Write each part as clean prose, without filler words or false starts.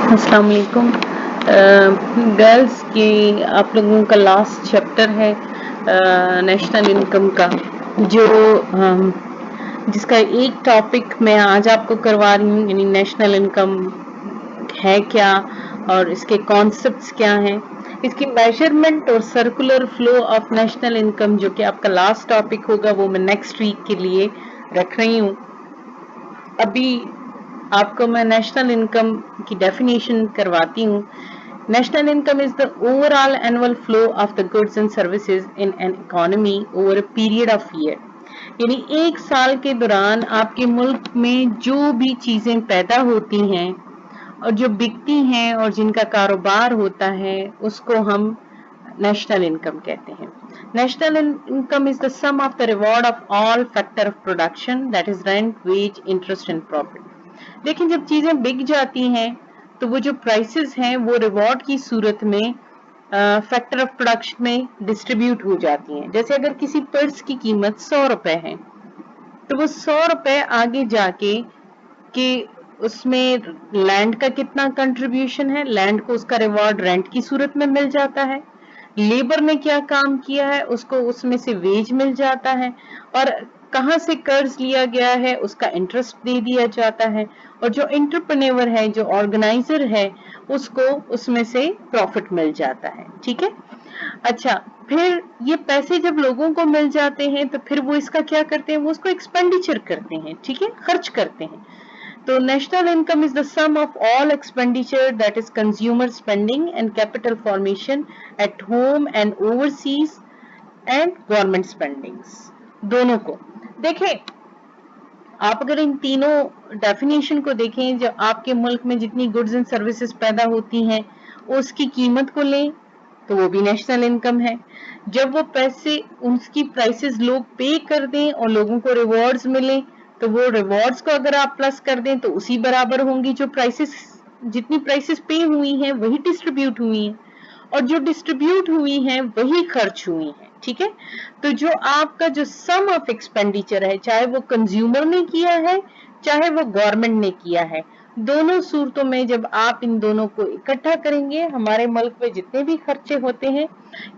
अस्सलाम वालेकुम। गर्ल्स के आप लोगों का लास्ट चैप्टर है नेशनल इनकम का, जो जिसका एक टॉपिक मैं आज आपको करवा रही हूँ, यानी नेशनल इनकम है क्या और इसके कॉन्सेप्ट्स क्या हैं, इसकी मेजरमेंट और circular flow of national income, जो कि आपका लास्ट टॉपिक होगा, वो मैं नेक्स्ट वीक के लिए रख रही हूँ। अभी आपको मैं नेशनल इनकम की डेफिनेशन करवाती हूँ। National income is the overall annual flow of the goods and services in an economy over a period of year, यानी एक साल के दौरान आपके मुल्क में जो भी चीजें पैदा होती हैं और जो बिकती हैं और जिनका कारोबार होता है, उसको हम नेशनल इनकम कहते हैं। National income is the sum of the reward of all factor of production, that is rent, wage, interest and profit. लेकिन जब चीजें बिक जाती हैं तो वो जो प्राइसेस हैं वो रिवॉर्ड की सूरत में फैक्टर ऑफ प्रोडक्शन में डिस्ट्रीब्यूट हो जाती हैं। जैसे अगर किसी पर्स की कीमत 100 रुपए है तो वो 100 रुपए आगे जाके कि उसमें लैंड का कितना कंट्रीब्यूशन है, लैंड को उसका रिवॉर्ड रेंट की सूरत में मिल जाता है, लेबर ने क्या काम किया है उसको उसमें से वेज मिल जाता है, और कहाँ से कर्ज लिया गया है उसका इंटरेस्ट दे दिया जाता है, और जो एंटरप्रेन्योर है, जो ऑर्गेनाइजर है, उसको उसमें से प्रॉफिट मिल जाता है। ठीक है, अच्छा, फिर ये पैसे जब लोगों को मिल जाते हैं तो फिर वो इसका क्या करते हैं, वो उसको एक्सपेंडिचर करते हैं, ठीक है, खर्च करते हैं। तो national income is the sum of all expenditure, that is consumer spending and capital formation at home and overseas and government spendings, दोनों को देखें। आप अगर इन तीनों डेफिनेशन को देखें, जो आपके मुल्क में जितनी गुड्स एंड सर्विसेज पैदा होती हैं उसकी कीमत को लें तो वो भी नेशनल इनकम है। जब वो पैसे उसकी प्राइसेस लोग पे कर दें और लोगों को रिवॉर्ड्स मिले तो वो रिवॉर्ड्स को अगर आप प्लस कर दें तो उसी बराबर होंगी जो प्राइसेस, जितनी प्राइसेस पे हुई हैं वही डिस्ट्रीब्यूट हुई हैं, और जो डिस्ट्रीब्यूट हुई हैं वही खर्च हुई हैं। ठीक है, तो जो आपका जो सम ऑफ एक्सपेंडिचर है, चाहे वो कंज्यूमर ने किया है चाहे वो गवर्नमेंट ने किया है, दोनों सूरतों में जब आप इन दोनों को इकट्ठा करेंगे, हमारे मुल्क में जितने भी खर्चे होते हैं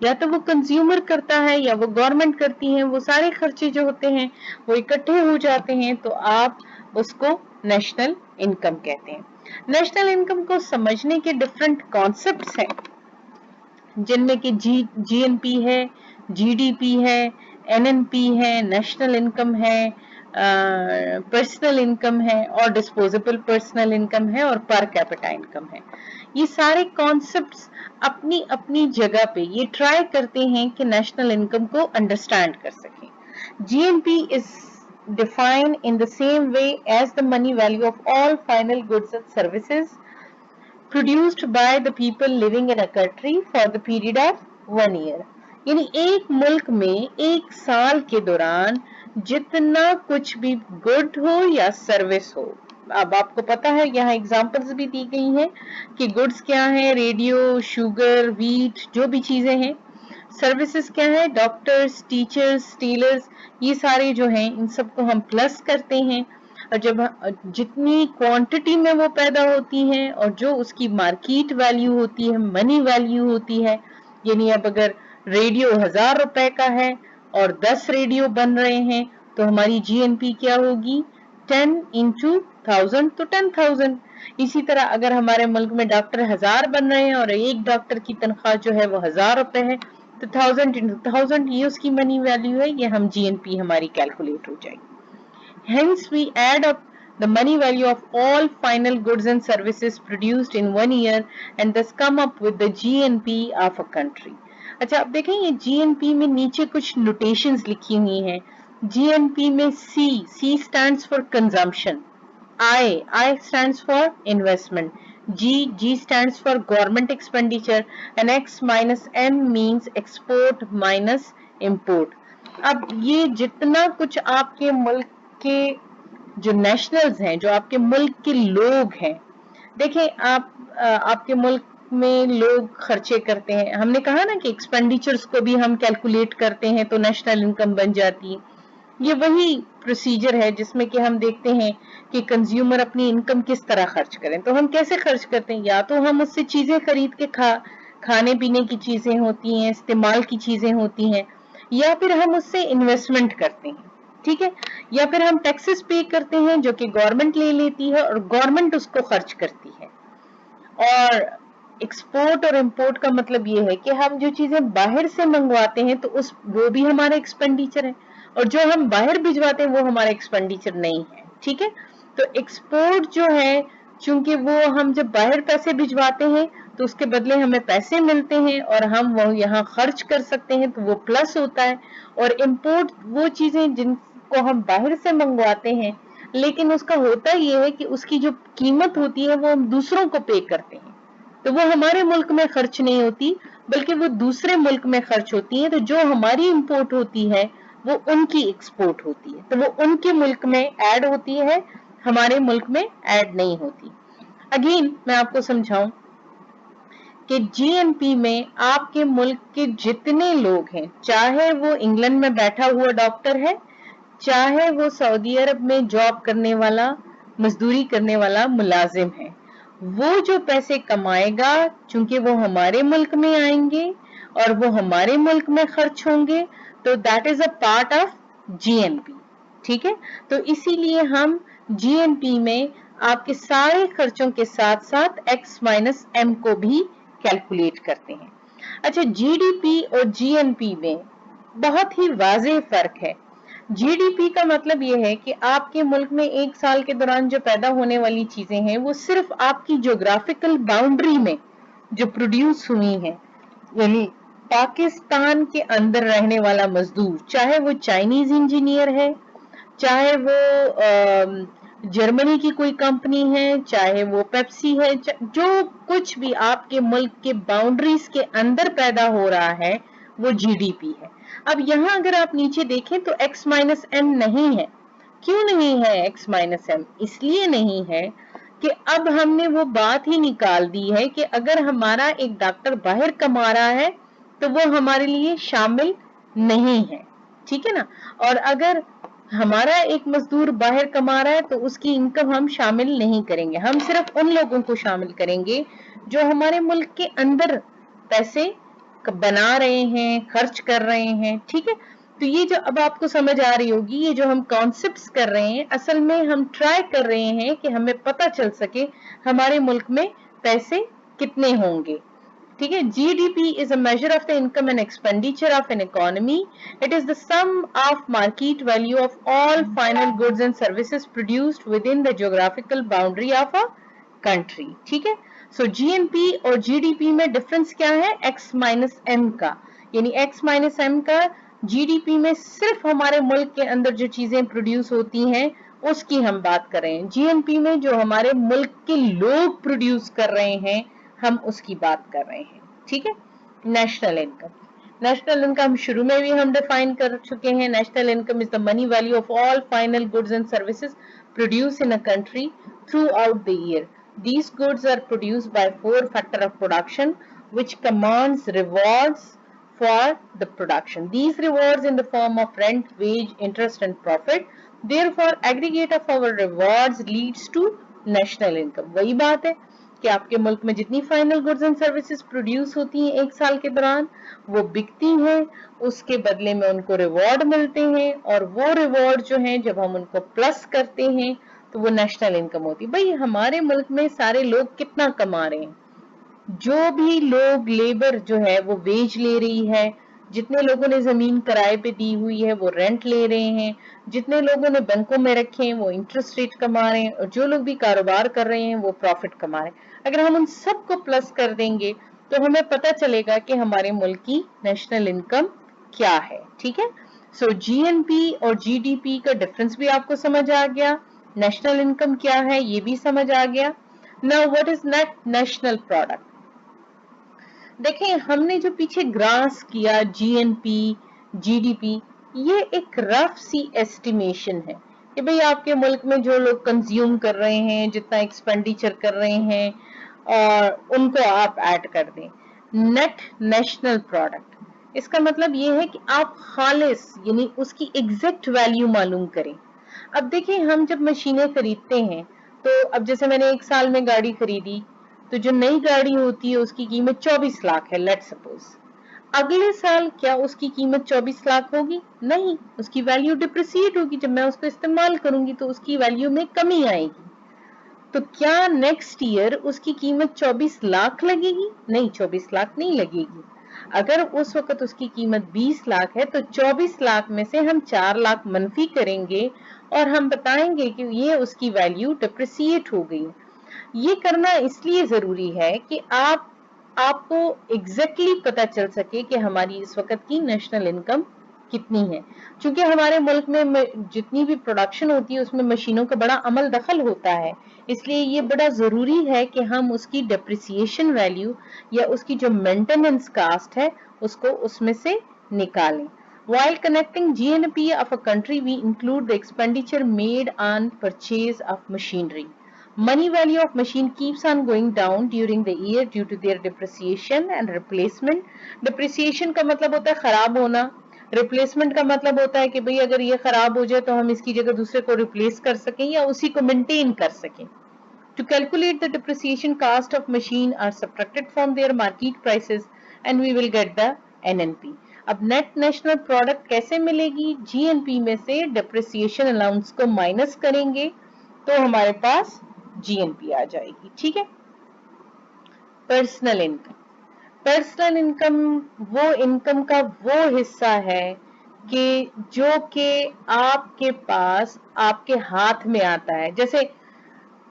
या तो वो कंज्यूमर करता है या वो गवर्नमेंट करती है, वो सारे खर्चे जो होते हैं वो इकट्ठे हो जाते हैं, तो आप उसको नेशनल इनकम कहते हैं। नेशनल इनकम को समझने के डिफरेंट कॉन्सेप्ट्स हैं, जिनमें कि जीएनपी है, जीडीपी है, एनएनपी है, नेशनल इनकम है, पर्सनल इनकम है और डिस्पोजेबल पर्सनल इनकम है और पर कैपिटा इनकम है। ये सारे कॉन्सेप्ट्स अपनी अपनी जगह पे ये ट्राई करते हैं कि नेशनल इनकम को अंडरस्टैंड कर सकें। GNP is defined in the same way as the money value of all final goods and services produced by the people living in a country for the period of 1 year, यानी एक मुल्क में एक साल के दौरान जितना कुछ भी गुड हो या सर्विस हो। अब आपको पता है यहाँ एग्जांपल्स भी दी गई हैं कि गुड्स क्या है, रेडियो, शुगर, व्हीट, जो भी चीजें हैं। सर्विसेज क्या है, डॉक्टर्स, टीचर्स, टेलर्स, ये सारे जो हैं इन सबको हम प्लस करते हैं, और जब जितनी क्वांटिटी में वो पैदा होती हैं और जो उसकी मार्केट वैल्यू होती है, मनी वैल्यू होती है, यानी अब अगर रेडियो 1000 रुपए का है और 10 रेडियो बन रहे हैं तो हमारी जीएनपी क्या होगी, 10 into 1000 तो 10,000। इसी तरह अगर हमारे मुल्क में डॉक्टर 1000 बन रहे हैं और एक डॉक्टर की तनख्वाह जो है वो 1000 रुपए है तो 1000 into 1000 ये उसकी मनी वैल्यू है, ये हम जीएनपी हमारी कैलकुलेट हो जाएगी। Hence, we add up the money value of all final goods and services produced in 1 year and thus come up with the GNP of a country. अच्छा, अब देखें ये GNP में नीचे कुछ notations लिखी हुई हैं। GNP में C stands for consumption, I stands for investment, G stands for government expenditure, and X minus M means export minus import. अब ये जितना कुछ आपके मुल्क के जो नेशनल्स हैं, जो आपके मुल्क के लोग हैं, देखें आप आपके मुल्क में लोग खर्चे करते हैं, हमने कहा ना कि एक्सपेंडिचर्स को भी हम कैलकुलेट करते हैं तो नेशनल इनकम बन जाती है। یہ وہی پروسیجر ہے جس میں کہ ہم دیکھتے ہیں کہ کنزیومر اپنی انکم کس طرح خرچ کریں. تو ہم کیسے خرچ کرتے ہیں؟ یا تو ہم اس سے چیزیں خرید کے کھانے پینے کی چیزیں ہوتی ہیں، استعمال کی چیزیں ہوتی ہیں، یا پھر ہم اس سے انویسٹمنٹ کرتے ہیں. ٹھیک ہے، یا پھر ہم ٹیکسز پے کرتے ہیں جو کہ گورنمنٹ لے لیتی ہے اور گورنمنٹ اس کو خرچ کرتی ہے. اور ایکسپورٹ اور امپورٹ کا مطلب یہ ہے کہ ہم جو چیزیں باہر سے منگواتے ہیں تو وہ بھی ہمارا ایکسپینڈیچر ہے، اور جو ہم باہر بھجواتے ہیں وہ ہمارا ایکسپینڈیچر نہیں ہے. ٹھیک ہے، تو ایکسپورٹ جو ہے چونکہ وہ ہم جب باہر پیسے بھجواتے ہیں تو اس کے بدلے ہمیں پیسے ملتے ہیں اور ہم وہ یہاں خرچ کر سکتے ہیں تو وہ پلس ہوتا ہے. اور امپورٹ وہ چیزیں جن کو ہم باہر سے منگواتے ہیں لیکن اس کا ہوتا یہ ہے کہ اس کی جو قیمت ہوتی ہے وہ ہم دوسروں کو پے کرتے ہیں، تو وہ ہمارے ملک میں خرچ نہیں ہوتی بلکہ وہ دوسرے ملک میں خرچ ہوتی ہیں. تو جو ہماری امپورٹ ہوتی ہے وہ ان کی ایکسپورٹ ہوتی ہے، تو وہ ان کے ملک میں ایڈ ہوتی ہے، ہمارے ملک میں ایڈ نہیں ہوتی. اگین میں آپ کو سمجھاؤں کہ جی این پی میں آپ کے ملک کے جتنے لوگ ہیں، چاہے وہ انگلینڈ میں بیٹھا ہوا ڈاکٹر ہے، چاہے وہ سعودی عرب میں جاب کرنے والا مزدوری کرنے والا ملازم ہے، وہ جو پیسے کمائے گا چونکہ وہ ہمارے ملک میں آئیں گے اور وہ ہمارے ملک میں خرچ ہوں گے تو that is a part of G N P. ٹھیک ہے، تو اسی لیے ہم جی این پی میں آپ کے سارے خرچوں کے ساتھ ساتھ ایکس مائنس ایم کو بھی کیلکولیٹ کرتے ہیں. اچھا، جی ڈی پی اور جی این پی میں بہت ہی واضح فرق ہے. جی ڈی پی کا مطلب یہ ہے کہ آپ کے ملک میں ایک سال کے دوران جو پیدا ہونے والی چیزیں ہیں وہ صرف آپ کی جغرافیکل باؤنڈری میں جو پروڈیوس ہوئی ہیں، یعنی پاکستان کے اندر رہنے والا مزدور چاہے وہ چائنیز انجینئر ہے، چاہے وہ جرمنی کی کوئی کمپنی ہے، چاہے وہ پیپسی ہے، جو کچھ بھی آپ کے ملک کے باؤنڈریز کے اندر پیدا ہو رہا ہے وہ جی ڈی پی ہے. اب یہاں اگر آپ نیچے دیکھیں تو ایکس مائنس ایم نہیں ہے. کیوں نہیں ہے ایکس مائنس ایم؟ اس لیے نہیں ہے کہ اب ہم نے وہ بات ہی نکال دی ہے کہ اگر ہمارا ایک ڈاکٹر باہر کما رہا ہے تو وہ ہمارے لیے شامل نہیں ہے. ٹھیک ہے نا، اور اگر ہمارا ایک مزدور باہر کما رہا ہے تو اس کی انکم ہم شامل نہیں کریں گے، ہم صرف ان لوگوں کو شامل کریں گے جو ہمارے ملک کے اندر پیسے بنا رہے ہیں، خرچ کر رہے ہیں. ٹھیک ہے، تو یہ جو اب آپ کو سمجھ آ رہی ہوگی، یہ جو ہم کانسیپٹس کر رہے ہیں اصل میں ہم ٹرائی کر رہے ہیں کہ ہمیں پتہ چل سکے ہمارے ملک میں پیسے کتنے ہوں گے. ٹھیک ہے، G D P is a measure of the income and expenditure of an economy. It is the sum of market value of all final goods and services produced within the geographical boundary of a country. ٹھیک ہے، سو جی N پی اور جی D پی میں difference کیا ہے؟ X minus M کا، یعنی x minus M کا جی D پی میں صرف ہمارے ملک کے اندر جو چیزیں پروڈیوس ہوتی ہیں اس کی ہم بات کر رہے ہیں. جی این پی میں جو ہمارے ملک کے لوگ پروڈیوس کر رہے ہیں ہم اس کی بات کر رہے ہیں. ٹھیک ہے، نیشنل انکم. نیشنل انکم شروع میں بھی ہم ڈیفائن کر چکے ہیں. National income is the money value of all final goods and services produced in a country throughout the year. These goods are produced by 4 factors of production which commands rewards for the production. These rewards in the form of rent, wage, interest and profit. Therefore, aggregate of our rewards leads to national income. وہی بات ہے کہ آپ کے ملک میں جتنی final goods and services produce ہوتی ہیں ایک سال کے دوران وہ بکتی ہیں، اس کے بدلے میں ان کو ریوارڈ ملتے ہیں، اور وہ ریوارڈ جو ہیں جب ہم ان کو پلس کرتے ہیں تو وہ نیشنل انکم ہوتی. بھائی ہمارے ملک میں سارے لوگ کتنا کما رہے ہیں؟ جو بھی لوگ لیبر جو ہے وہ ویج لے رہی ہے، جتنے لوگوں نے زمین کرائے پہ دی ہوئی ہے وہ رینٹ لے رہے ہیں، جتنے لوگوں نے بینکوں میں رکھے ہیں وہ انٹرسٹ ریٹ کما رہے ہیں، اور جو لوگ بھی کاروبار کر رہے ہیں وہ پروفٹ کما رہے ہیں. اگر ہم ان سب کو پلس کر دیں گے تو ہمیں پتہ چلے گا کہ ہمارے ملک کی نیشنل انکم کیا ہے. ٹھیک ہے، سو جی این پی اور جی ڈی پی کا ڈفرنس بھی آپ کو سمجھ آ گیا، نیشنل انکم کیا ہے یہ بھی سمجھ آ گیا. Now what is net national product؟ دیکھیں ہم نے جو پیچھے گراس کیا جی این پی جی ڈی پی، یہ ایک رف سی ایسٹیمیشن ہے کہ بھئی آپ کے ملک میں جو لوگ کنزیوم کر رہے ہیں، جتنا ایکسپینڈیچر کر رہے ہیں اور ان کو آپ ایڈ کر دیں. نیٹ نیشنل پروڈکٹ इसका मतलब ये है कि आप खालिस यानी उसकी एग्जैक्ट वैल्यू मालूम करें। अब देखिए हम जब मशीनें खरीदते हैं तो अब जैसे मैंने 1 साल में गाड़ी खरीदी, तो जो नई गाड़ी होती है उसकी कीमत 24 लाख है, लेट्स सपोज। अगले साल क्या उसकी कीमत 24 लाख होगी? नहीं, उसकी वैल्यू डिप्रिसिएट होगी। जब मैं उसको इस्तेमाल करूंगी तो उसकी वैल्यू में कमी आएगी। तो क्या नेक्स्ट ईयर उसकी कीमत 24 लाख लगेगी? नहीं, 24 लाख नहीं लगेगी। अगर उस वक्त उसकी कीमत 20 लाख है तो 24 लाख में से हम 4 लाख मनफी करेंगे और हम बताएंगे कि ये उसकी वैल्यू डिप्रिसिएट हो गई। ये करना इसलिए जरूरी है कि आपको एग्जैक्टली पता चल सके कि हमारी इस वक्त की नेशनल इनकम कितनी है। क्योंकि हमारे मुल्क में जितनी भी प्रोडक्शन होती है उसमें मशीनों का बड़ा अमल दखल होता है, इसलिए ये बड़ा जरूरी है कि हम उसकी डेप्रिसिएशन वैल्यू या उसकी जो मेंटेनेंस कास्ट है उसको उसमें से निकालें। While connecting GNP of a country, we include the expenditure made on purchase of machinery. Money value of machine keeps on going down during the year due to their depreciation and replacement. Depreciation का मतलब होता है खराब होना, replacement का मतलब होता है कि भाई अगर ये खराब हो जाए तो हम इसकी जगह दूसरे को रिप्लेस कर सकें या उसी को मेंटेन कर सकें। To calculate the depreciation cost of machine are subtracted from their market prices and we will get the NNP. अब नेट नेशनल प्रोडक्ट कैसे मिलेगी? जीएनपी में से डिप्रिसिएशन अलाउंस को माइनस करेंगे तो हमारे पास जीएनपी आ जाएगी। ठीक है। पर्सनल इनकम, पर्सनल इनकम वो इनकम का वो हिस्सा है कि जो कि आपके पास आपके हाथ में आता है। जैसे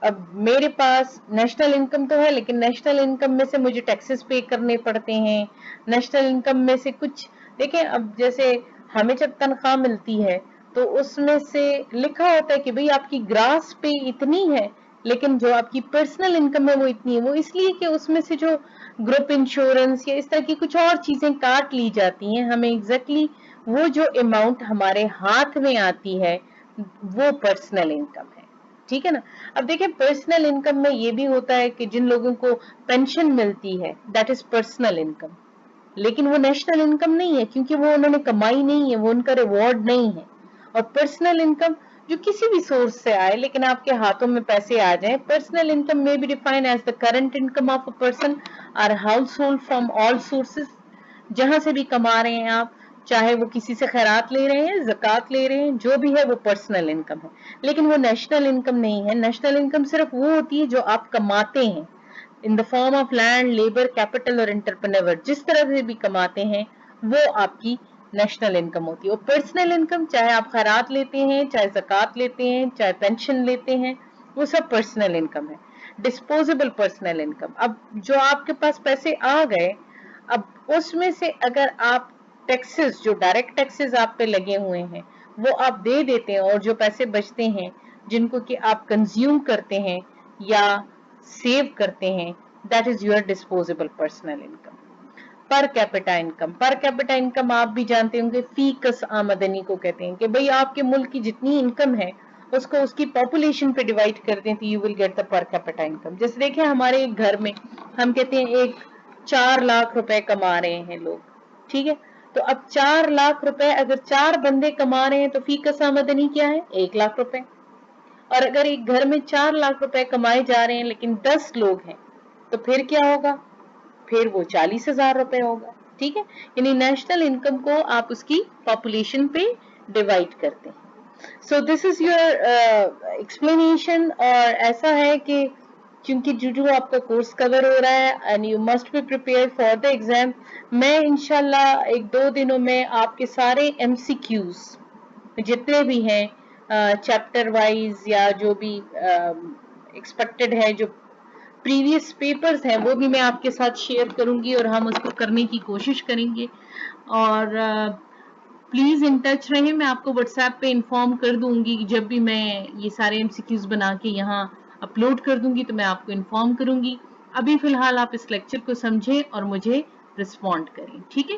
अब मेरे पास नेशनल इनकम तो है लेकिन नेशनल इनकम में से मुझे टैक्सेस पे करने पड़ते हैं। नेशनल इनकम में से कुछ देखें, अब जैसे हमें जब तनख्वाह मिलती है तो उसमें से लिखा होता है कि भाई आपकी ग्रास पे इतनी है, लेकिन जो आपकी पर्सनल इनकम है वो इतनी है। वो इसलिए कि उसमें से जो ग्रुप इंश्योरेंस या इस तरह की कुछ और चीजें काट ली जाती हैं, हमें एग्जैक्टली वो जो अमाउंट हमारे हाथ में आती है वो पर्सनल इनकम है। ठीक है ना। अब देखिए पर्सनल इनकम में ये भी होता है कि जिन लोगों को पेंशन मिलती है दैट इज पर्सनल इनकम, लेकिन वो नेशनल इनकम नहीं है क्योंकि वो उन्होंने कमाई नहीं है, वो उनका रिवॉर्ड नहीं है। और पर्सनल इनकम जो किसी भी सोर्स से आए लेकिन आपके हाथों में पैसे आ जाए, पर्सनल इनकम में be defined as the current income of a person और household from all sources. जहां से भी कमा रहे हैं आप, चाहे वो किसी से खैरात ले रहे हैं, ज़कात ले रहे हैं, जो भी है वो पर्सनल इनकम है, लेकिन वो नेशनल इनकम नहीं है। नेशनल इनकम सिर्फ वो होती है जो आप कमाते हैं in the form of land, labour, capital और एंटरप्रेन्योर, जिस तरह से भी कमाते हैं वो आपकी नेशनल इनकम होती है। और पर्सनल इनकम चाहे आप खैरात लेते हैं, चाहे ज़कात लेते हैं, चाहे पेंशन लेते हैं, वो सब पर्सनल इनकम है। डिस्पोजेबल पर्सनल इनकम, अब जो आपके पास पैसे आ गए, अब उसमें से अगर आप टैक्सेस, जो डायरेक्ट टैक्सेस आप पे लगे हुए हैं वो आप दे देते हैं, और जो पैसे बचते हैं जिनको कि आप कंज्यूम करते हैं या सेव करते हैं, that is your disposable personal income. Per capita income, per capita income आप भी जानते होंगे, फीकस आमदनी को कहते हैं कि भाई आपके मुल्क की जितनी इनकम है उसको उसकी पॉपुलेशन पे डिवाइड कर दें तो you will get the per capita income. जैसे देखिए हमारे एक घर में हम कहते हैं एक 4 लाख रुपए कमा रहे हैं लोग, ठीक है। तो अब 4 लाख रुपए अगर 4 बंदे कमा रहे हैं तो फीकस आमदनी क्या है? 1 लाख रुपए। और अगर एक घर में 4 लाख रुपए कमाए जा रहे हैं लेकिन 10 लोग हैं तो फिर क्या होगा? फिर वो 40,000 रुपए होगा। ठीक है। यानी नेशनल इनकम को आप उसकी पॉपुलेशन पे डिवाइड करते हैं। So this is your explanation. और ऐसा है कि क्योंकि जो आपका कोर्स कवर हो रहा है and you must be prepare for the exam, मैं इंशाल्लाह 1-2 दिनों में आपके सारे एमसीक्यूज जितने भी हैं चैप्टर वाइज या जो भी एक्सपेक्टेड है, जो प्रीवियस पेपर्स हैं, वो भी मैं आपके साथ शेयर करूंगी और हम उसको करने की कोशिश करेंगे। और प्लीज इन टच रहें। मैं आपको व्हाट्सएप पे इन्फॉर्म कर दूंगी जब भी मैं ये सारे एमसीक्यूज बना के यहाँ अपलोड कर दूंगी तो मैं आपको इन्फॉर्म करूंगी। अभी फिलहाल आप इस लेक्चर को समझें और मुझे रिस्पॉन्ड करें। ठीक है।